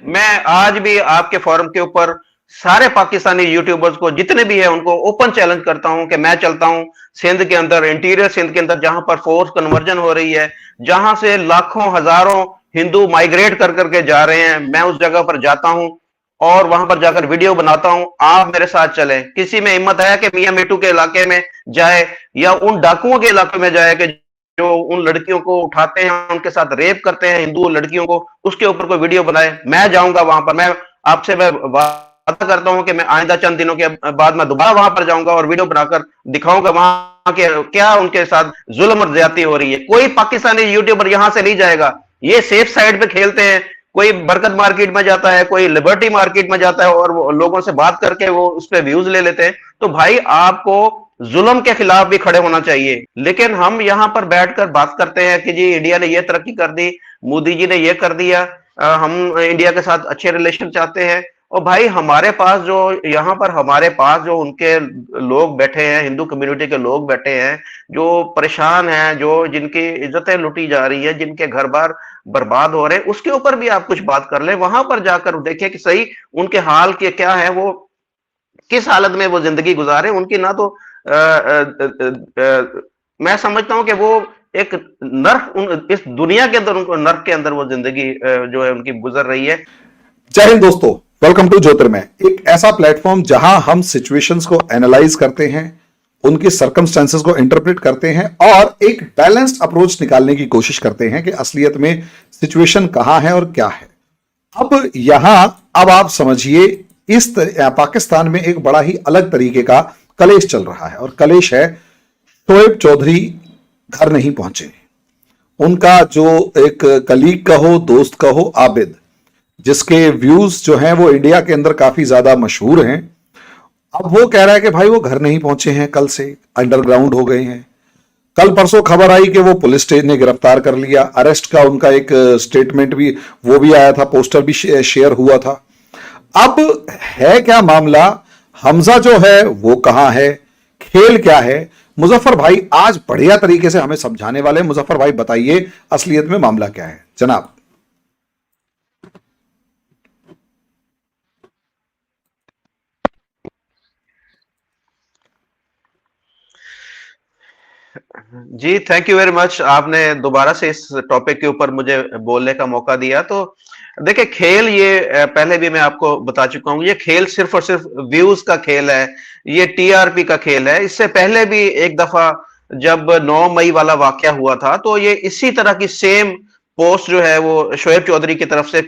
मैं आज भी आपके फोरम के ऊपर सारे पाकिस्तानी यूट्यूबर्स को जितने भी है उनको ओपन चैलेंज करता हूं कि मैं चलता हूं सिंध के अंदर, इंटीरियर सिंध के अंदर, जहां पर फोर्स कन्वर्जन हो रही है, जहां से लाखों हजारों हिंदू माइग्रेट कर करके जा रहे हैं। मैं उस जगह पर जाता हूं और वहां पर जाकर वीडियो बनाता हूं। आप मेरे साथ चले। किसी में हिम्मत है कि मियां मिट्टू के इलाके में जाए या उन डाकुओं के इलाके में जाए कि जो उन लड़कियों को उठाते हैं, उनके साथ रेप करते हैं हिंदू लड़कियों को, उसके ऊपर कोई वीडियो बनाए? मैं जाऊंगा वहां पर। मैं वादा करता हूं कि मैं आइंदा चंद दिनों के बाद मैं दोबारा वहां पर जाऊंगा और वीडियो बनाकर दिखाऊंगा वहां के क्या उनके साथ जुल्म और ज्यादती हो रही है। कोई पाकिस्तानी यूट्यूबर यहां से नहीं जाएगा। ये सेफ साइड पे खेलते हैं। कोई बरकत मार्केट में जाता है, कोई लिबर्टी मार्केट में जाता है और वो लोगों से बात करके वो उस पर व्यूज ले लेते हैं। तो भाई आपको जुल्म के खिलाफ भी खड़े होना चाहिए। लेकिन हम यहां पर बैठकर बात करते हैं कि जी इंडिया ने ये तरक्की कर दी, मोदी जी ने ये कर दिया, हम इंडिया के साथ अच्छे रिलेशन चाहते हैं। और भाई हमारे पास जो यहाँ पर हमारे पास जो उनके लोग बैठे हैं, हिंदू कम्युनिटी के लोग बैठे हैं, जो परेशान हैं, जो जिनकी इज्जतें लुटी जा रही है, जिनके घर बार बर्बाद हो रहे हैं, उसके ऊपर भी आप कुछ बात कर ले। वहां पर जाकर देखें कि सही उनके हाल के क्या है, वो किस हालत में वो जिंदगी गुजारे। उनकी ना तो मैं समझता हूं कि वो एक नर्क, इस दुनिया के अंदर उनको नर्क के अंदर वो जिंदगी जो है उनकी गुजर रही है। जय हिंद दोस्तों, वेलकम टू ज्योतिर्मय, एक ऐसा प्लेटफॉर्म जहां हम सिचुएशंस को एनालाइज करते हैं, उनकी सर्कमस्टेंसेस को इंटरप्रेट करते हैं और एक बैलेंस्ड अप्रोच निकालने की कोशिश करते हैं कि असलियत में सिचुएशन कहां है और क्या है। अब आप समझिए, पाकिस्तान में एक बड़ा ही अलग तरीके का कलेश चल रहा है और कलेश है शोएब चौधरी घर नहीं पहुंचे। उनका जो एक कलीग कहो, दोस्त कहो, आबिद, जिसके व्यूज जो हैं वो इंडिया के अंदर काफी ज्यादा मशहूर हैं, अब वो कह रहा है कि भाई वो घर नहीं पहुंचे हैं, कल से अंडरग्राउंड हो गए हैं। कल परसों खबर आई कि वो पुलिस ने गिरफ्तार कर लिया, अरेस्ट का उनका एक स्टेटमेंट भी वो भी आया था, पोस्टर भी शेयर हुआ था। अब है क्या मामला? हमजा जो है वो कहां है? खेल क्या है? मुजफ्फर भाई आज बढ़िया तरीके से हमें समझाने वाले। मुजफ्फर भाई बताइए असलियत में मामला क्या है जनाब। जी थैंक यू वेरी मच। आपने दोबारा से इस टॉपिक के ऊपर मुझे बोलने का मौका दिया। तो देखिए, खेल ये पहले भी मैं आपको बता चुका हूं, ये खेल सिर्फ और सिर्फ व्यूज का खेल है, ये टीआरपी का खेल है। इससे पहले भी एक दफा जब 9 मई वाला वाकया हुआ था तो ये इसी तरह की सेम पोस्ट जो है वो शोएब चौधरी की तरफ से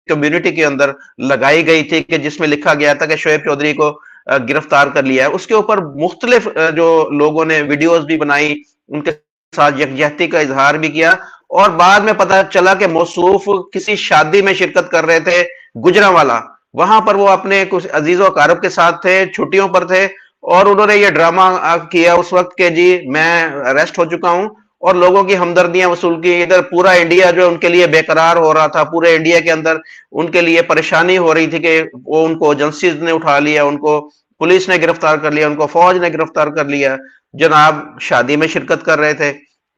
कम्युनिटी के अंदर लगाई गई थी कि जिसमें लिखा गया था कि शोएब चौधरी को गिरफ्तार कर लिया है। उसके ऊपर मुख्तलिफ जो लोगों ने वीडियोस भी बनाई, उनके साथ यकजहती का इजहार भी किया। और बाद में पता चला कि मौसूफ किसी शादी में शिरकत कर रहे थे गुजरांवाला। वहां पर वो अपने कुछ अजीजों अकारब के साथ थे, छुट्टियों पर थे, और उन्होंने ये ड्रामा किया उस वक्त के जी मैं अरेस्ट हो चुका हूं, और लोगों की हमदर्दियां वसूल की। इधर पूरा इंडिया जो उनके लिए बेकरार हो रहा था, पूरे इंडिया के अंदर उनके लिए परेशानी हो रही थी कि वो उनको एजेंसीज ने उठा लिया, उनको पुलिस ने गिरफ्तार कर लिया, उनको फौज ने गिरफ्तार कर लिया, जनाब शादी में शिरकत कर रहे थे।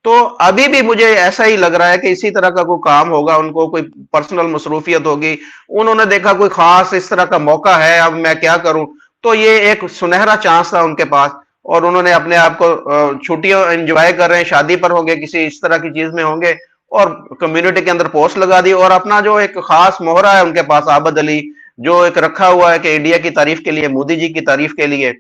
तो अभी भी मुझे ऐसा ही लग रहा है कि इसी तरह का कोई काम होगा, उनको कोई पर्सनल मसरूफियत होगी, उन्होंने देखा कोई खास इस तरह का मौका है, अब मैं क्या करूं। तो ये एक सुनहरा चांस था उनके पास, और उन्होंने अपने आप को छुट्टियां एंजॉय कर रहे हैं, शादी पर होंगे, किसी इस तरह की चीज में होंगे, और कम्युनिटी के अंदर पोस्ट लगा दी, और अपना जो एक खास मोहरा है उनके पास, आबद अली, जो एक रखा हुआ है कि इंडिया की तारीफ के लिए, मोदी जी की तारीफ के लिए,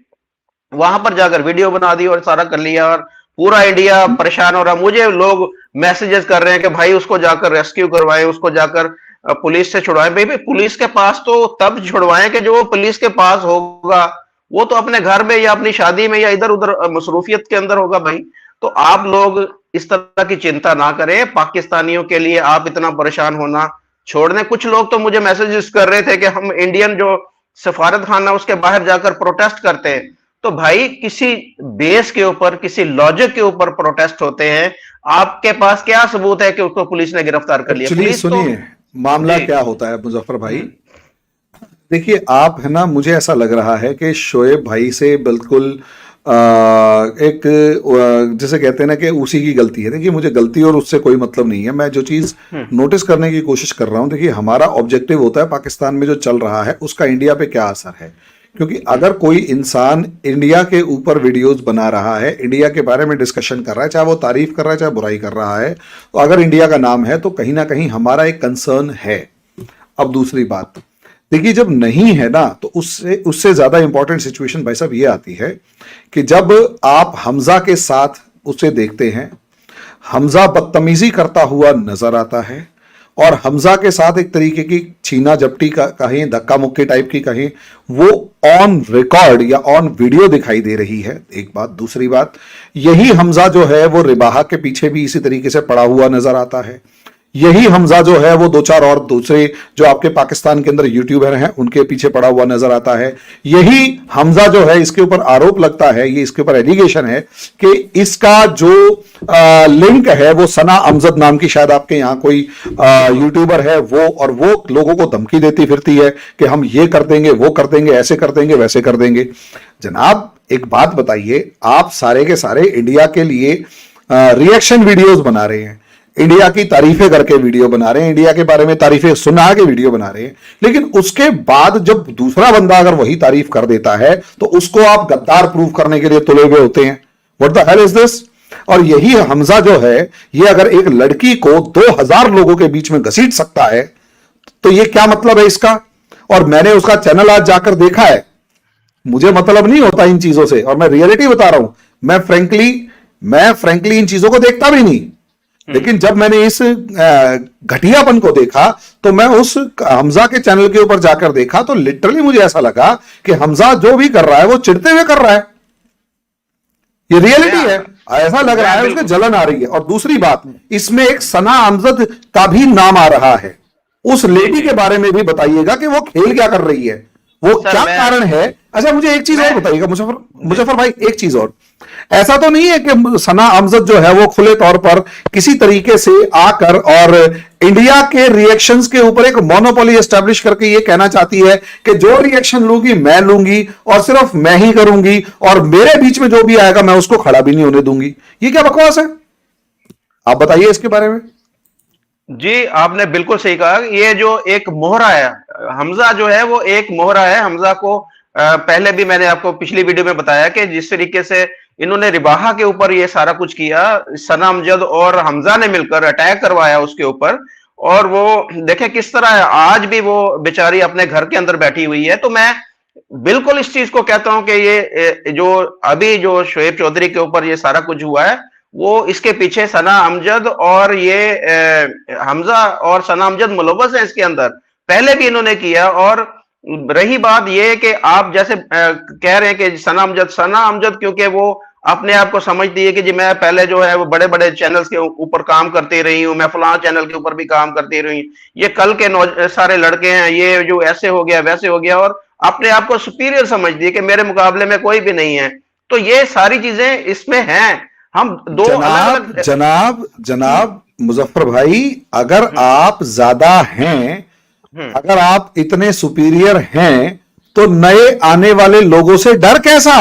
वहां पर जाकर वीडियो बना दी और सारा कर लिया। और पूरा इंडिया परेशान हो रहा। मुझे लोग मैसेजेस कर रहे हैं कि भाई उसको जाकर रेस्क्यू करवाएं, उसको जाकर पुलिस से छुड़वाएं। भाई पुलिस के पास तो तब छुड़वाएं कि जो पुलिस के पास होगा वो तो अपने घर में या अपनी शादी में या इधर उधर मसरूफियत के अंदर होगा भाई। तो आप लोग इस तरह की चिंता ना करें। पाकिस्तानियों के लिए आप इतना परेशान होना छोड़ दें। कुछ लोग तो मुझे मैसेजेस कर रहे थे कि हम इंडियन जो सफारत खाना उसके बाहर जाकर प्रोटेस्ट करते हैं। तो भाई किसी बेस के ऊपर, किसी लॉजिक के ऊपर प्रोटेस्ट होते हैं। आपके पास क्या सबूत है कि उसको पुलिस ने गिरफ्तार कर लिया? एक्चुअली पुलिस तो सुनिए मामला क्या होता है मुजफ्फर भाई। देखिए आप है ना, मुझे ऐसा लग रहा है कि शोएब भाई से बिल्कुल एक जैसे कहते हैं ना कि उसी की गलती है। देखिए मुझे गलती और उससे कोई मतलब नहीं है, मैं जो चीज नोटिस करने की कोशिश कर रहा हूं, देखिए हमारा ऑब्जेक्टिव होता है पाकिस्तान में जो चल रहा है उसका इंडिया पे क्या असर है। क्योंकि अगर कोई इंसान इंडिया के ऊपर वीडियोस बना रहा है, इंडिया के बारे में डिस्कशन कर रहा है, चाहे वो तारीफ कर रहा है चाहे बुराई कर रहा है, तो अगर इंडिया का नाम है तो कहीं ना कहीं हमारा एक कंसर्न है। अब दूसरी बात, देखिए जब नहीं है ना तो उससे उससे ज्यादा इंपॉर्टेंट सिचुएशन भाई साहब ये आती है कि जब आप हमजा के साथ उसे देखते हैं, हमजा बदतमीजी करता हुआ नजर आता है और हमजा के साथ एक तरीके की छीना झपटी का कहें, धक्का मुक्की टाइप की कहें, वो ऑन रिकॉर्ड या ऑन वीडियो दिखाई दे रही है, एक बात। दूसरी बात, यही हमजा जो है वो रिबाहा के पीछे भी इसी तरीके से पड़ा हुआ नजर आता है। यही हमजा जो है वो दो चार और दूसरे जो आपके पाकिस्तान के अंदर यूट्यूबर हैं उनके पीछे पड़ा हुआ नजर आता है। यही हमजा जो है, इसके ऊपर आरोप लगता है, ये इसके ऊपर एलिगेशन है कि इसका जो लिंक है वो सना अमजद नाम की, शायद आपके यहाँ कोई यूट्यूबर है वो, और वो लोगों को धमकी देती फिरती है कि हम ये कर देंगे, वो कर देंगे, ऐसे कर देंगे, वैसे कर देंगे। जनाब एक बात बताइए, आप सारे के सारे इंडिया के लिए रिएक्शन वीडियोस बना रहे हैं, इंडिया की तारीफें करके वीडियो बना रहे हैं, इंडिया के बारे में तारीफें सुना के वीडियो बना रहे हैं, लेकिन उसके बाद जब दूसरा बंदा अगर वही तारीफ कर देता है तो उसको आप गद्दार प्रूफ करने के लिए तुले हुए होते हैं। What the hell is this? और यही हमजा जो है, ये अगर एक लड़की को 2000 लोगों के बीच में घसीट सकता है तो ये क्या मतलब है इसका? और मैंने उसका चैनल आज जाकर देखा है, मुझे मतलब नहीं होता इन चीजों से, और मैं रियलिटी बता रहा हूं, मैं फ्रेंकली इन चीजों को देखता भी नहीं, लेकिन जब मैंने इस घटियापन को देखा तो मैं उस हमजा के चैनल के ऊपर जाकर देखा तो लिटरली मुझे ऐसा लगा कि हमजा जो भी कर रहा है वो चिढ़ते हुए कर रहा है। ये रियलिटी है, ऐसा लग रहा है उसके जलन आ रही है। और दूसरी बात, इसमें एक सना अमजद का भी नाम आ रहा है, उस लेडी के बारे में भी बताइएगा कि वो खेल क्या कर रही है, वो क्या कारण है। अच्छा मुझे एक चीज और बताइएगा मुजफ्फर भाई, एक चीज और, ऐसा तो नहीं है कि सना अमजद जो है वो खुले तौर पर किसी तरीके से आकर और इंडिया के रिएक्शंस के ऊपर एक मोनोपोली एस्टेब्लिश करके ये कहना चाहती है कि जो रिएक्शन लूंगी मैं लूंगी और सिर्फ मैं ही करूंगी और मेरे बीच में जो भी आएगा मैं उसको खड़ा भी नहीं होने दूंगी? ये क्या बकवास है? आप बताइए इसके बारे में। जी आपने बिल्कुल सही कहा। ये जो एक मोहरा है, हमजा जो है वो एक मोहरा है। हमजा को पहले भी मैंने आपको पिछली वीडियो में बताया कि जिस तरीके से इन्होंने रिबाहा के ऊपर ये सारा कुछ किया, सना अमजद और हमजा ने मिलकर अटैक करवाया उसके ऊपर, और वो देखे किस तरह है, आज भी वो बेचारी अपने घर के अंदर बैठी हुई है। तो मैं बिल्कुल इस चीज को कहता हूं कि ये जो अभी जो शोएब चौधरी के ऊपर ये सारा कुछ हुआ है, वो इसके पीछे सना अमजद और ये हमजा और सना अमजद मुलव्वस है इसके अंदर, पहले भी इन्होंने किया। और रही बात ये कि आप जैसे कह रहे हैं कि सना अमजद क्योंकि वो अपने आप को समझती है कि जी मैं पहले जो है वो बड़े बड़े चैनल्स के ऊपर काम करती रही हूँ, मैं फलां चैनल के ऊपर भी काम करती रही, ये कल के सारे लड़के हैं, ये जो ऐसे हो गया वैसे हो गया, और अपने आप को सुपीरियर समझती है कि मेरे मुकाबले में कोई भी नहीं है। तो ये सारी चीजें इसमें हैं। हम दो जनाब मुजफ्फर भाई, अगर आप ज्यादा हैं, अगर आप इतने सुपीरियर हैं तो नए आने वाले लोगों से डर कैसा?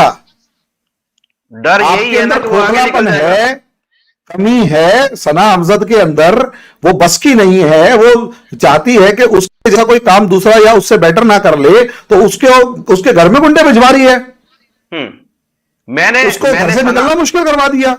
डर यही है ना कि वो आगे निकल है, कमी है सना अमजद के अंदर, वो बस की नहीं है, वो चाहती है कि उसके जैसा कोई काम दूसरा या उससे बेटर ना कर ले, तो उसके घर में गुंडे भिजवा रही है। मैंने उसको घर से निकलना मुश्किल करवा दिया।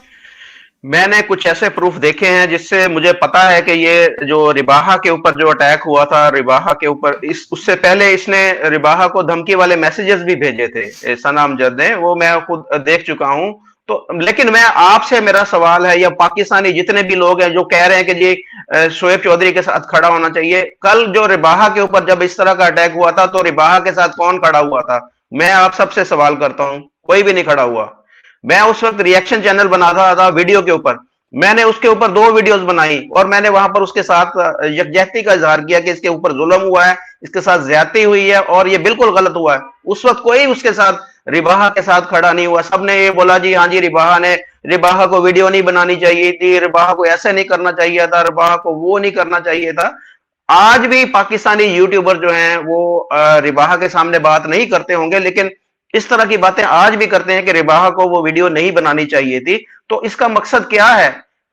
मैंने कुछ ऐसे प्रूफ देखे हैं जिससे मुझे पता है कि ये जो रिबाहा के ऊपर जो अटैक हुआ था, रिबाहा के ऊपर उससे पहले इसने रिबाहा को धमकी वाले मैसेजेस भी भेजे थे सना अमजद ने, वो मैं खुद देख चुका हूं। तो लेकिन मैं आपसे, मेरा सवाल है, या पाकिस्तानी जितने भी लोग हैं जो कह रहे हैं कि जी शोएब चौधरी के साथ खड़ा होना चाहिए, कल जो रिबाहा के ऊपर जब इस तरह का अटैक हुआ था तो रिबाहा के साथ कौन खड़ा हुआ था? मैं आप सबसे सवाल करता हूं, कोई भी नहीं खड़ा हुआ। मैं उस वक्त रिएक्शन चैनल बनाता था वीडियो के ऊपर, मैंने उसके ऊपर 2 वीडियोस बनाई और मैंने वहां पर उसके साथ यकजहती का इजहार किया कि इसके ऊपर जुल्म हुआ है, इसके साथ ज्यादती हुई है और ये बिल्कुल गलत हुआ है। उस वक्त कोई उसके साथ, रिबाहा के साथ खड़ा नहीं हुआ। सबने ये बोला जी हाँ जी रिबाहा को वीडियो नहीं बनानी चाहिए थी, रिबाहा को ऐसे नहीं करना चाहिए था, रिबाहा को वो नहीं करना चाहिए था। आज भी पाकिस्तानी यूट्यूबर जो हैं वो रिबाहा के सामने बात नहीं करते होंगे, लेकिन इस तरह की बातें आज भी करते हैं कि रिबाहा को वो वीडियो नहीं बनानी चाहिए थी। तो इसका मकसद क्या है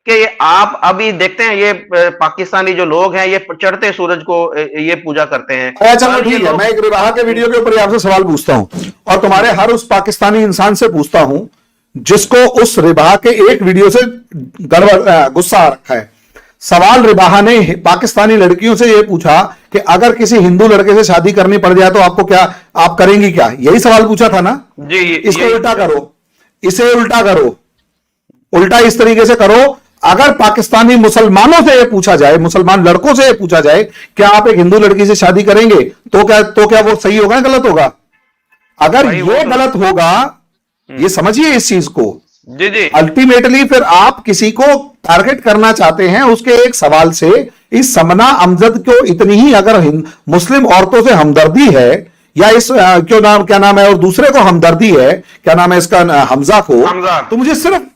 कि आप अभी देखते हैं ये पाकिस्तानी जो लोग हैं ये चढ़ते सूरज को ये पूजा करते हैं। अच्छा चलो कल ये ठीक है, लोग मैं एक रिबाहा के वीडियो के ऊपर ही आपसे सवाल पूछता हूं और तुम्हारे हर उस पाकिस्तानी इंसान से पूछता हूं जिसको उस रिबाहा के एक वीडियो से गड़बड़ गुस्सा आ रखा है। सवाल रिबाहा ने पाकिस्तानी लड़कियों से यह पूछा कि अगर किसी हिंदू लड़के से शादी करनी पड़ जाए तो आपको क्या, आप करेंगी क्या, यही सवाल पूछा था ना। जी इसको उल्टा करो, इसे उल्टा करो, उल्टा इस तरीके से करो, अगर पाकिस्तानी मुसलमानों से यह पूछा जाए, मुसलमान लड़कों से यह पूछा जाए क्या आप एक हिंदू लड़की से शादी करेंगे, तो क्या वो सही होगा, गलत होगा? अगर ये गलत होगा, ये समझिए इस चीज को। जी जी अल्टीमेटली फिर आप किसी को टारगेट करना चाहते हैं उसके एक सवाल से। इस समना अमजद को इतनी ही अगर मुस्लिम औरतों से हमदर्दी है, या इस क्या नाम है, और दूसरे को हमदर्दी है, क्या नाम है इसका, हमजा को, तो मुझे सिर्फ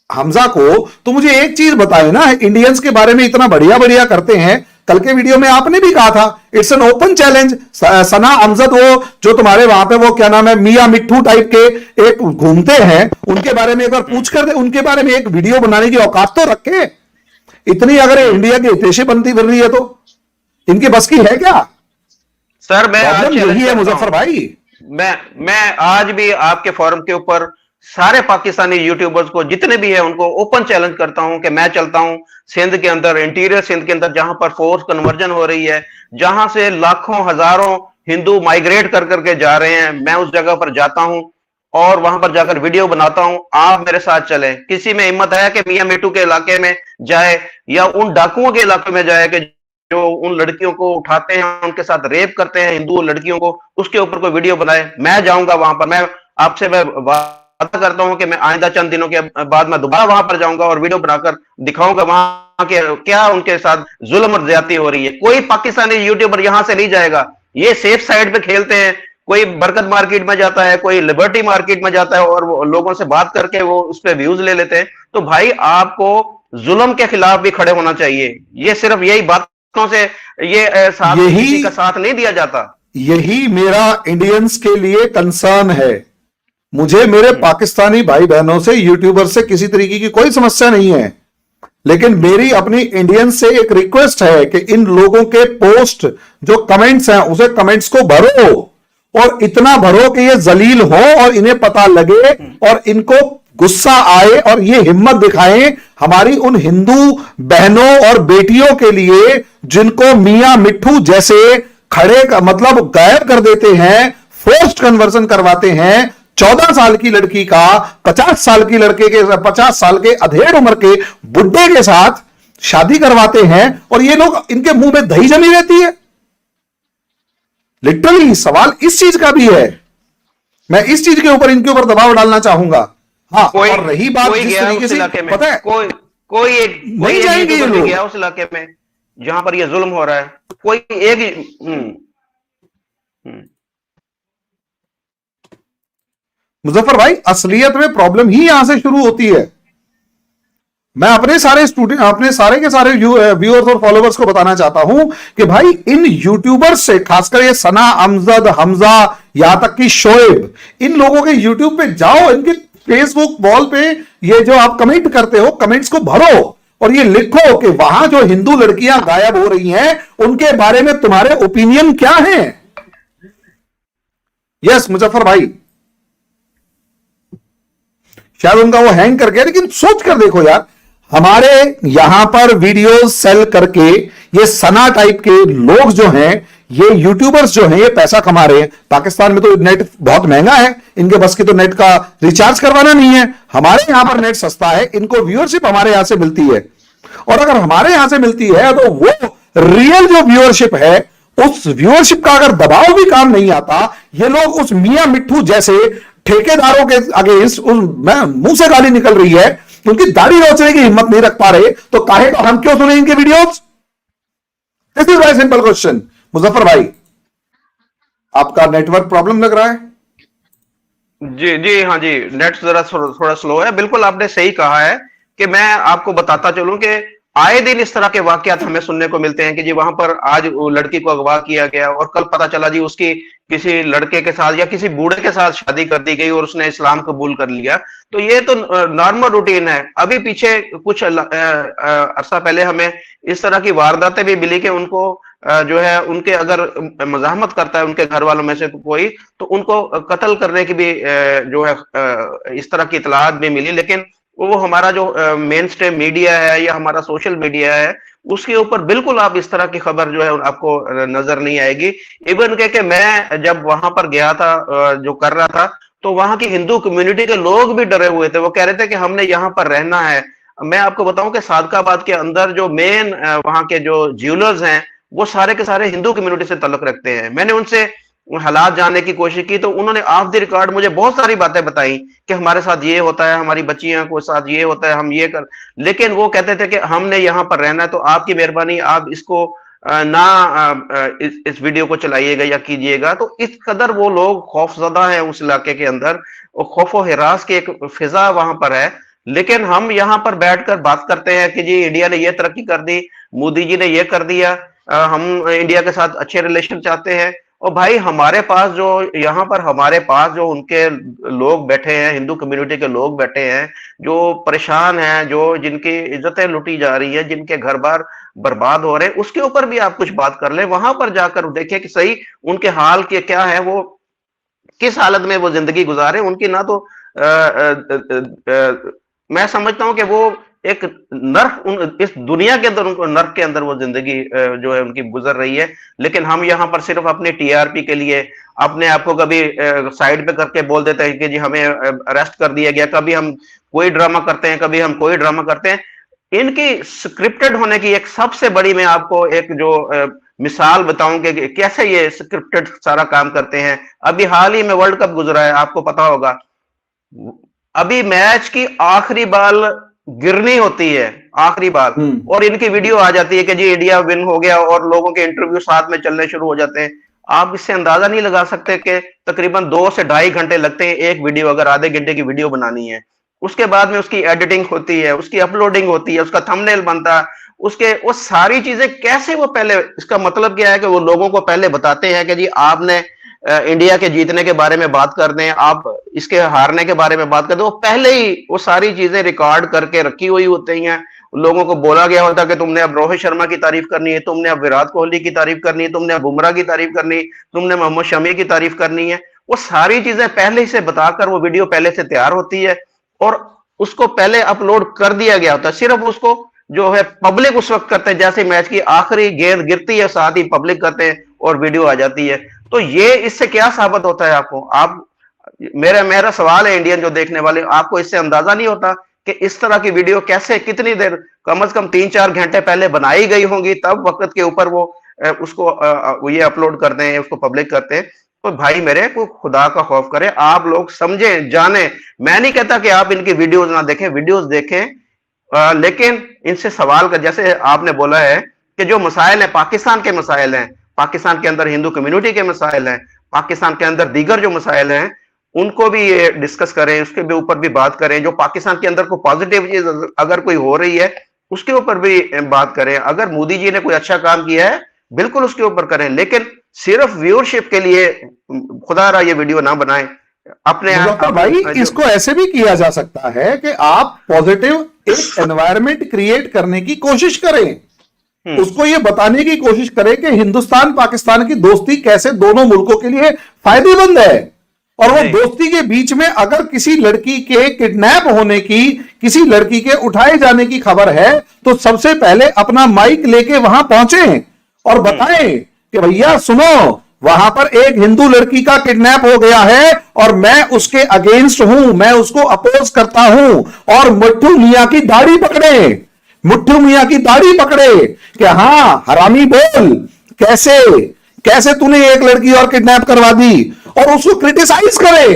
हमजा को, तो मुझे एक चीज बताए ना, इंडियंस के बारे में इतना बढ़िया बढ़िया करते हैं। कल के वीडियो में आपने भी कहा था इट्स एन ओपन चैलेंज। सना अमजद वो जो तुम्हारे वहां पे वो क्या नाम है मियां मिट्ठू टाइप के एक घूमते हैं, उनके बारे में एक बार पूछ कर दे, उनके बारे में एक वीडियो बनाने की औकात तो रखे। इतनी अगर इंडिया की हितैषी बनती फिर रही है तो इनकी बस की है क्या? सर मैं आज यही है मुजफ्फर भाई। मैं आज भी आपके फोरम के ऊपर सारे पाकिस्तानी यूट्यूबर्स को जितने भी है उनको ओपन चैलेंज करता हूं कि मैं चलता हूं सिंध के अंदर, इंटीरियर सिंध के अंदर, जहां पर फोर्स कन्वर्जन हो रही है, जहां से लाखों हजारों हिंदू माइग्रेट कर करके जा रहे हैं, मैं उस जगह पर जाता हूं और वहां पर जाकर वीडियो बनाता हूं। आप मेरे साथ चलें। किसी में हिम्मत है कि मियां मिट्टू के इलाके में जाए या उन डाकुओं के इलाके में जाए कि जो उन लड़कियों को उठाते हैं, उनके साथ रेप करते हैं हिंदू लड़कियों को, उसके ऊपर कोई वीडियो बनाए? मैं जाऊंगा वहां पर। मैं आपसे मैं वादा करता हूं कि मैं आइंदा चंद दिनों के बाद मैं दोबारा वहां पर जाऊंगा और वीडियो बनाकर दिखाऊंगा वहां के क्या उनके साथ जुल्म और ज्यादती हो रही है। कोई पाकिस्तानी यूट्यूबर यहां से नहीं जाएगा। ये सेफ साइड पे खेलते हैं। कोई बरकत मार्केट में जाता है, कोई लिबर्टी मार्केट में जाता है और वो लोगों से बात करके वो उस पर व्यूज ले लेते हैं। तो भाई आपको जुल्म के खिलाफ भी खड़े होना चाहिए। ये सिर्फ यही बातों से ये साथ किसी का साथ नहीं दिया जाता। यही मेरा इंडियंस के लिए कंसर्न है। मुझे मेरे पाकिस्तानी भाई बहनों से, यूट्यूबर से किसी तरीके की कोई समस्या नहीं है, लेकिन मेरी अपनी इंडियंस से एक रिक्वेस्ट है कि इन लोगों के पोस्ट जो कमेंट्स हैं उसे कमेंट्स को भरो और इतना भरो कि ये जलील हो और इन्हें पता लगे और इनको गुस्सा आए और ये हिम्मत दिखाएं हमारी उन हिंदू बहनों और बेटियों के लिए जिनको मियां मिट्ठू जैसे खड़े मतलब गायब कर देते हैं, फोर्स्ड कन्वर्जन करवाते हैं। 14 साल की लड़की का 50 साल की लड़के के 50 साल के अधेड़ उम्र के बुड्ढे के साथ शादी करवाते हैं और ये लोग, इनके मुंह में दही जमी रहती है। लिटरली सवाल इस चीज का भी है। मैं इस चीज के ऊपर इनके ऊपर दबाव डालना चाहूंगा। हाँ, और रही बात जिस तरीके से, पता है कोई नहीं जाएंगे ये लोग गया उस इलाके में जहां पर ये जुल्म हो रहा है। कोई एक मुजफ्फर भाई, असलियत में प्रॉब्लम ही यहां से शुरू होती है। मैं अपने सारे स्टूडेंट, अपने सारे के सारे व्यूअर्स और फॉलोअर्स को बताना चाहता हूं कि भाई इन यूट्यूबर्स से, खासकर ये सना अमजद, हमजा, यहां तक कि शोएब, इन लोगों के यूट्यूब पे जाओ, इनके फेसबुक वॉल पे ये जो आप कमेंट करते हो, कमेंट्स को भरो और ये लिखो कि वहां जो हिंदू लड़कियां गायब हो रही हैं उनके बारे में तुम्हारे ओपिनियन क्या हैं। यस मुजफ्फर भाई, शायद उनका वो हैंग कर गया, लेकिन सोच कर देखो यार, हमारे यहां पर वीडियो सेल करके ये सना टाइप के लोग जो हैं, ये यूट्यूबर्स जो हैं, ये पैसा कमा रहे हैं। पाकिस्तान में तो नेट बहुत महंगा है, इनके बस की तो नेट का रिचार्ज करवाना नहीं है। हमारे यहां पर नेट सस्ता है, इनको व्यूअरशिप हमारे यहां से मिलती है और अगर हमारे यहां से मिलती है तो वो रियल जो व्यूअरशिप है, उस व्यूअरशिप का अगर दबाव भी काम नहीं आता, ये लोग उस मियां मिट्ठू जैसे ठेकेदारों के अगेंस्ट मुंह से गाली निकल रही है, उनकी दाढ़ी नोचने की हिम्मत नहीं रख पा रहे, तो काहे तो हम क्यों सुने इनके videos? This is very simple question. Muzaffar भाई, आपका नेटवर्क प्रॉब्लम लग रहा है? जी जी हाँ जी, नेट जरा थोड़ा स्लो है। बिल्कुल आपने सही कहा है कि मैं आपको बताता चलूं कि आए दिन इस तरह के वाकयात हमें सुनने को मिलते हैं कि जी वहां पर आज वो लड़की को अगवा किया गया और कल पता चला जी उसकी किसी लड़के के साथ या किसी बूढ़े के साथ शादी कर दी गई और उसने इस्लाम कबूल कर लिया। तो ये तो नॉर्मल रूटीन है। अभी पीछे कुछ अरसा पहले हमें इस तरह की वारदातें भी मिली कि उनको जो है उनके अगर मजाहमत करता है उनके घर वालों में से तो कोई, तो उनको कत्ल करने की भी जो है इस तरह की इतलात भी मिली। लेकिन वो हमारा जो मेन स्ट्रीम मीडिया है या हमारा सोशल मीडिया है उसके ऊपर बिल्कुल आप इस तरह की खबर जो है आपको नजर नहीं आएगी। इवन के मैं जब वहां पर गया था जो कर रहा था, तो वहां की हिंदू कम्युनिटी के लोग भी डरे हुए थे। वो कह रहे थे कि हमने यहाँ पर रहना है। मैं आपको बताऊं कि सादकाबाद के अंदर जो मेन वहां के जो ज्वेलर्स हैं वो सारे के सारे हिंदू कम्युनिटी से ताल्लुक रखते हैं। मैंने उनसे हालात जानने की कोशिश की तो उन्होंने ऑफ द रिकॉर्ड मुझे बहुत सारी बातें बताई कि हमारे साथ ये होता है, हमारी बच्चियों को साथ ये होता है, हम ये कर। लेकिन वो कहते थे कि हमने यहाँ पर रहना है, तो आपकी मेहरबानी आप इसको ना इस वीडियो को चलाइएगा या कीजिएगा। तो इस कदर वो लोग खौफजदा हैं उस इलाके के अंदर, और खौफ व हिरास की एक फिजा वहां पर है। लेकिन हम यहाँ पर बैठकर बात करते हैं कि जी इंडिया ने ये तरक्की कर दी, मोदी जी ने ये कर दिया, हम इंडिया के साथ अच्छे रिलेशन चाहते हैं। और भाई हमारे पास जो यहाँ पर हमारे पास जो उनके लोग बैठे हैं, हिंदू कम्युनिटी के लोग बैठे हैं जो परेशान हैं, जो जिनकी इज्जतें लुटी जा रही है, जिनके घर बार बर्बाद हो रहे हैं, उसके ऊपर भी आप कुछ बात कर ले। वहां पर जाकर देखिए कि सही उनके हाल के क्या है, वो किस हालत में वो जिंदगी गुजारे। उनकी ना तो मैं समझता हूं कि वो एक नर्क इस दुनिया के अंदर उनको नर्क के अंदर वो जिंदगी जो है उनकी गुजर रही है। लेकिन हम यहाँ पर सिर्फ अपने टीआरपी के लिए अपने आप को कभी साइड पे करके बोल देते हैं कि जी हमें अरेस्ट कर दिया गया, कभी हम कोई ड्रामा करते हैं, कभी हम कोई ड्रामा करते हैं। इनकी स्क्रिप्टेड होने की एक सबसे बड़ी मैं आपको एक जो मिसाल बताऊं कि कैसे ये स्क्रिप्टेड सारा काम करते हैं। अभी हाल ही में वर्ल्ड कप गुजरा है, आपको पता होगा। अभी मैच की आखिरी बॉल गिरनी होती है, आखिरी बॉल, और इनकी वीडियो आ जाती है कि जी इंडिया विन हो गया और लोगों के इंटरव्यू साथ में चलने शुरू हो जाते हैं। आप इससे अंदाजा नहीं लगा सकते कि तकरीबन 2 से 2.5 घंटे लगते हैं एक वीडियो अगर आधे घंटे की वीडियो बनानी है। उसके बाद में उसकी एडिटिंग होती है, उसकी अपलोडिंग होती है, उसका थंबनेल बनता है, उसके वो सारी चीजें कैसे वो पहले, इसका मतलब क्या है कि वो लोगों को पहले बताते हैं कि जी आपने इंडिया के जीतने के बारे में बात कर दें, आप इसके हारने के बारे में बात कर दें। वो पहले ही वो सारी चीजें रिकॉर्ड करके रखी हुई होती हैं। लोगों को बोला गया होता है कि तुमने अब रोहित शर्मा की तारीफ करनी है, तुमने अब विराट कोहली की तारीफ करनी है, तुमने अब बुमराह की तारीफ करनी है, तुमने मोहम्मद शमी की तारीफ करनी है। वो सारी चीजें पहले से बताकर वो वीडियो पहले से तैयार होती है और उसको पहले अपलोड कर दिया गया होता है। सिर्फ उसको जो है पब्लिक उस वक्त करते हैं जैसे मैच की आखिरी गेंद गिरती है, साथ ही पब्लिक करते हैं और वीडियो आ जाती है। तो ये इससे क्या साबित होता है आपको? आप मेरा सवाल है इंडियन जो देखने वाले, आपको इससे अंदाजा नहीं होता कि इस तरह की वीडियो कैसे कितनी देर, कम से कम 3-4 घंटे पहले बनाई गई होंगी, तब वक्त के ऊपर वो उसको ये अपलोड करते हैं, उसको पब्लिक करते हैं। तो भाई मेरे को खुदा का खौफ करे, आप लोग समझे जाने। मैं नहीं कहता कि आप इनकी वीडियोज ना देखें, वीडियोज देखें, लेकिन इनसे सवाल कर, जैसे आपने बोला है कि जो मसाइल है पाकिस्तान के मसाइल हैं, पाकिस्तान के अंदर हिंदू कम्युनिटी के मसाइल हैं, पाकिस्तान के अंदर दीगर जो मसाइल हैं उनको भी ये डिस्कस करें, उसके भी ऊपर भी बात करें। जो पाकिस्तान के अंदर को पॉजिटिव चीज अगर कोई हो रही है उसके ऊपर भी बात करें। अगर मोदी जी ने कोई अच्छा काम किया है बिल्कुल उसके ऊपर करें, लेकिन सिर्फ व्यूअरशिप के लिए खुदा रहा ये वीडियो ना बनाएं। अपने भाई इसको ऐसे भी किया जा सकता है कि आप पॉजिटिव एक एनवायरनमेंट क्रिएट करने की कोशिश करें, उसको ये बताने की कोशिश करें कि हिंदुस्तान पाकिस्तान की दोस्ती कैसे दोनों मुल्कों के लिए फायदेमंद है। और वो दोस्ती के बीच में अगर किसी लड़की के किडनैप होने की, किसी लड़की के उठाए जाने की खबर है तो सबसे पहले अपना माइक लेके वहां पहुंचे और बताएं कि भैया सुनो, वहां पर एक हिंदू लड़की का किडनैप हो गया है और मैं उसके अगेंस्ट हूं, मैं उसको अपोज करता हूं। और मिट्ठू मियां की दाढ़ी पकड़े, मिट्ठू मियां की दाढ़ी पकड़े कि हाँ हरामी बोल, कैसे कैसे तूने एक लड़की और किडनैप करवा दी, और उसको क्रिटिसाइज करे।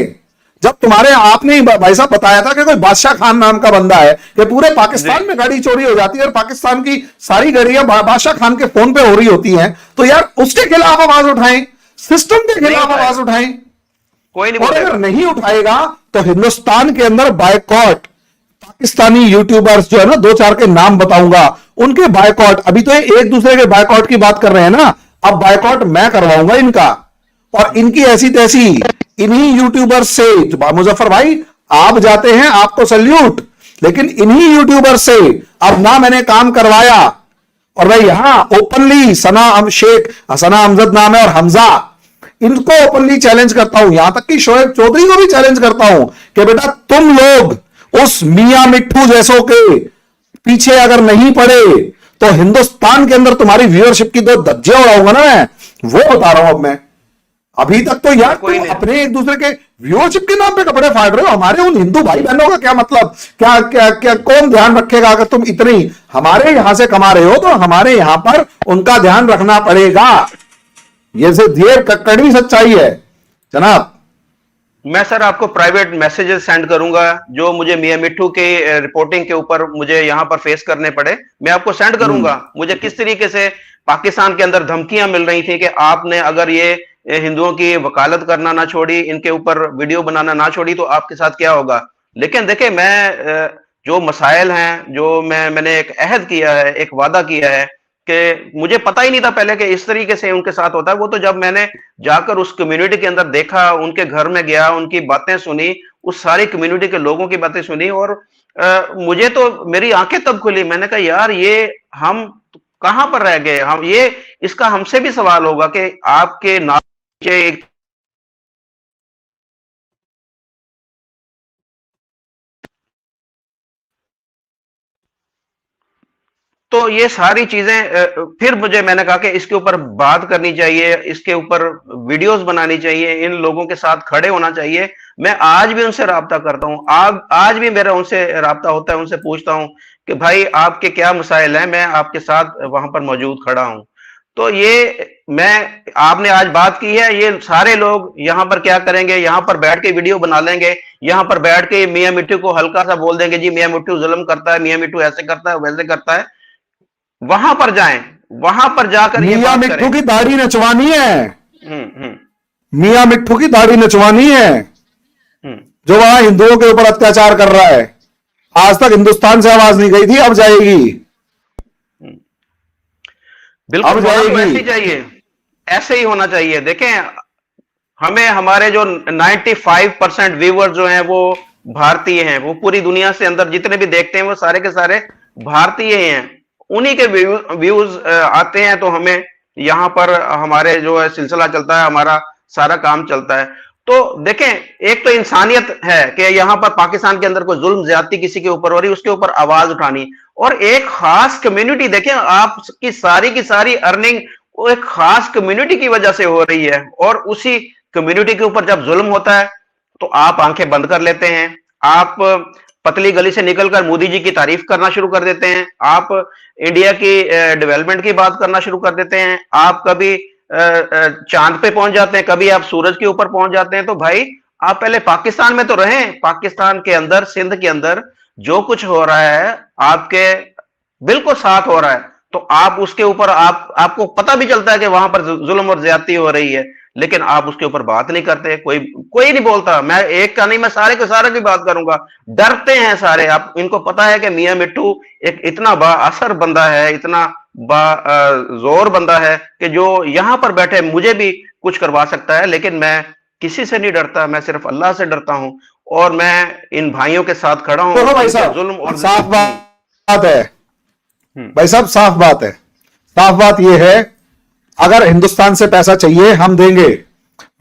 जब तुम्हारे आपने भाई साहब बताया था कि कोई बादशाह खान नाम का बंदा है कि पूरे पाकिस्तान में गाड़ी चोरी हो जाती है और पाकिस्तान की सारी गाड़ियां बादशाह खान के फोन पे हो रही होती हैं, तो यार उसके खिलाफ आवाज उठाएं, सिस्टम के खिलाफ आवाज उठाएं। कोई नहीं, और अगर नहीं उठाएगा तो हिंदुस्तान के अंदर बायकॉट, पाकिस्तानी यूट्यूबर्स जो है ना, दो चार के नाम बताऊंगा, उनके बायकॉट, अभी तो ये एक दूसरे के बायकॉट की बात कर रहे हैं ना, अब बायकॉट मैं करवाऊंगा इनका। और इनकी ऐसी तैसी इन्हीं यूट्यूबर्स से, मुजफ्फर भाई आप जाते हैं, आपको सल्यूट, लेकिन इन्हीं यूट्यूबर से अब ना मैंने काम करवाया, और भाई यहां ओपनली सना अमजद नाम है और हमजा, इनको ओपनली चैलेंज करता हूं, यहां तक कि शोएब चौधरी को भी चैलेंज करता हूं कि बेटा तुम लोग उस मियां मिट्ठू जैसों के पीछे अगर नहीं पड़े तो हिंदुस्तान के अंदर तुम्हारी व्यूअरशिप की दो धज्जियां उड़ाऊंगा ना मैं, वो बता रहा हूं अब मैं। अभी तक तो यार तुम अपने एक दूसरे के व्यूअरशिप के नाम पे कपड़े फाड़ रहे हो, हमारे उन हिंदू भाई बहनों का क्या मतलब, क्या क्या क्या कौन ध्यान रखेगा? अगर तुम इतनी हमारे यहां से कमा रहे हो तो हमारे यहां पर उनका ध्यान रखना पड़ेगा, ये से देर कड़वी सच्चाई है जनाब। मैं सर आपको प्राइवेट मैसेजेस सेंड करूंगा, जो मुझे मियां मिट्ठू के रिपोर्टिंग के ऊपर मुझे यहां पर फेस करने पड़े, मैं आपको सेंड करूंगा। मुझे किस तरीके से पाकिस्तान के अंदर धमकियां मिल रही थी कि आपने अगर ये हिंदुओं की वकालत करना ना छोड़ी, इनके ऊपर वीडियो बनाना ना छोड़ी, तो आपके साथ क्या होगा। लेकिन देखिए, मैं जो मसाइल हैं, जो मैंने एक अहद किया है, एक वादा किया है, कि मुझे पता ही नहीं था पहले कि इस तरीके से उनके साथ होता है। वो तो जब मैंने जाकर उस कम्युनिटी के अंदर देखा, उनके घर में गया, उनकी बातें सुनी, उस सारी कम्युनिटी के लोगों की बातें सुनी, और मुझे तो मेरी आंखें तब खुली। मैंने कहा यार, ये हम कहां पर रह गए, हम ये इसका हमसे भी सवाल होगा कि आपके नीचे एक तो ये सारी चीजें फिर मैंने कहा कि इसके ऊपर बात करनी चाहिए, इसके ऊपर वीडियोस बनानी चाहिए, इन लोगों के साथ खड़े होना चाहिए। मैं आज भी उनसे राब्ता करता हूं, आज भी मेरा उनसे राब्ता होता है, उनसे पूछता हूं कि भाई आपके क्या मसाइल हैं, मैं आपके साथ वहां पर मौजूद खड़ा हूं। तो ये मैं आपने आज बात की है, ये सारे लोग यहां पर क्या करेंगे, यहां पर बैठ के वीडियो बना लेंगे, यहां पर बैठ के मियां मिट्टू को हल्का सा बोल देंगे, जी मियां मिट्टू जुल्म करता है, मियां मिट्टू ऐसे करता है, वैसे करता है। वहां पर जाएं, वहां पर जाकर ये मियां बात मिट्ठू करें। की दाढ़ी नचवानी है, हम्म। मियां मिट्ठू की दाढ़ी नचवानी है, हम्म। जो वहां हिंदुओं के ऊपर अत्याचार कर रहा है। आज तक हिंदुस्तान से आवाज नहीं गई थी, अब जाएगी, बिल्कुल, अब होना तो जाएगी। ऐसे ही चाहिए, ऐसे ही होना चाहिए। देखें, हमें हमारे जो 95% व्यूअर जो हैं वो भारतीय हैं, वो पूरी दुनिया से अंदर जितने भी देखते हैं वो सारे के सारे भारतीय हैं। उन्हीं के व्यूज आते हैं, तो हमें यहाँ पर हमारे जो है सिलसिला चलता है, हमारा सारा काम चलता है। तो देखें, एक तो इंसानियत है कि यहाँ पर पाकिस्तान के अंदर कोई जुल्म ज्यादती किसी के ऊपर हो रही, उसके ऊपर आवाज उठानी, और एक खास कम्युनिटी, देखें आपकी सारी की सारी अर्निंग वो एक खास कम्युनिटी की वजह से हो रही है, और उसी कम्युनिटी के ऊपर जब जुल्म होता है तो आप आंखें बंद कर लेते हैं, आप पतली गली से निकलकर मोदी जी की तारीफ करना शुरू कर देते हैं, आप इंडिया की डेवलपमेंट की बात करना शुरू कर देते हैं, आप कभी चांद पे पहुंच जाते हैं, कभी आप सूरज के ऊपर पहुंच जाते हैं। तो भाई, आप पहले पाकिस्तान में तो रहें, पाकिस्तान के अंदर, सिंध के अंदर जो कुछ हो रहा है आपके बिल्कुल साथ हो रहा है, तो आप उसके ऊपर आपको पता भी चलता है कि वहां पर जुल्म और ज्यादती हो रही है, लेकिन आप उसके ऊपर बात नहीं करते, कोई नहीं बोलता। मैं एक का नहीं, मैं सारे के सारे की बात करूंगा। डरते हैं सारे, आप इनको पता है कि मियां मिट्टू एक इतना बाअसर बंदा है, इतना जोर बंदा है कि जो यहां पर बैठे मुझे भी कुछ करवा सकता है, लेकिन मैं किसी से नहीं डरता, मैं सिर्फ अल्लाह से डरता हूं, और मैं इन भाइयों के साथ खड़ा हूं। देखो भाई साहब, जुल्म और साफ बात है भाई साहब, साफ बात है, साफ बात यह है, अगर हिंदुस्तान से पैसा चाहिए हम देंगे,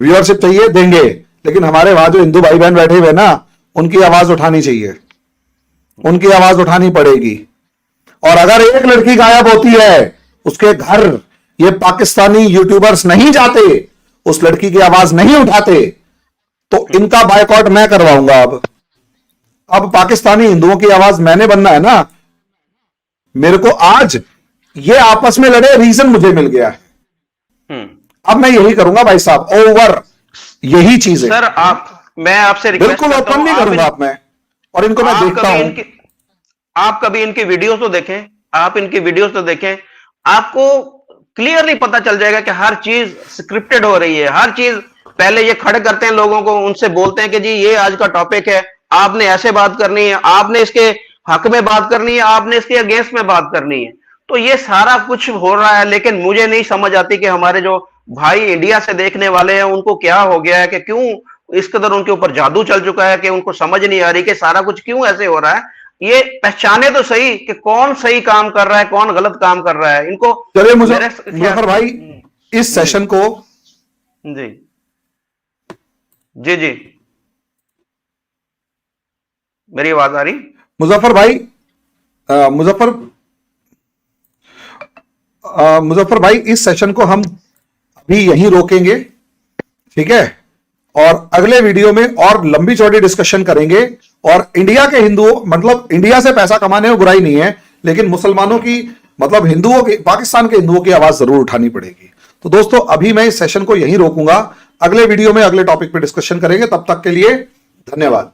व्यूअरशिप चाहिए देंगे, लेकिन हमारे वहां जो हिंदू भाई बहन बैठे हुए ना, उनकी आवाज उठानी चाहिए, उनकी आवाज उठानी पड़ेगी। और अगर एक लड़की गायब होती है, उसके घर ये पाकिस्तानी यूट्यूबर्स नहीं जाते, उस लड़की की आवाज नहीं उठाते, तो इनका बायकॉट मैं करवाऊंगा। अब पाकिस्तानी हिंदुओं की आवाज मैंने बनना है ना, मेरे को आज ये आपस में लड़े, रीजन मुझे मिल गया है, अब मैं यही करूंगा भाई साहब, ओवर, यही चीज है सर। मैं आपसे रिक्वेस्ट बिल्कुल करता ओपन हूं, नहीं करूंगा आप मैं, और इनको मैं देखता हूं। आप कभी इनकी वीडियोस तो देखें, आप इनकी वीडियोस तो देखें, आपको क्लियरली पता चल जाएगा कि हर चीज स्क्रिप्टेड हो रही है, हर चीज। पहले ये खड़े करते हैं लोगों को, उनसे बोलते हैं कि जी ये आज का टॉपिक है, आपने ऐसे बात करनी है, आपने इसके हक में बात करनी है, आपने इसके अगेंस्ट में बात करनी है। तो ये सारा कुछ हो रहा है, लेकिन मुझे नहीं समझ आती कि हमारे जो भाई इंडिया से देखने वाले हैं उनको क्या हो गया है, कि क्यों इस कदर उनके ऊपर जादू चल चुका है कि उनको समझ नहीं आ रही कि सारा कुछ क्यों ऐसे हो रहा है। ये पहचाने तो सही कि कौन सही काम कर रहा है, कौन गलत काम कर रहा है। इनको चलिए मेरे मुजफ्फर भाई, इस सेशन को जी जी जी मेरी आवाज आ रही? मुजफ्फर भाई, मुजफ्फर भाई, इस सेशन को हम अभी यहीं रोकेंगे, ठीक है? और अगले वीडियो में और लंबी चौड़ी डिस्कशन करेंगे। और इंडिया के हिंदुओं, मतलब इंडिया से पैसा कमाने में बुराई नहीं है, लेकिन मुसलमानों की, मतलब हिंदुओं की, पाकिस्तान के हिंदुओं की आवाज जरूर उठानी पड़ेगी। तो दोस्तों, अभी मैं इस सेशन को यहीं रोकूंगा, अगले वीडियो में अगले टॉपिक पे डिस्कशन करेंगे। तब तक के लिए धन्यवाद।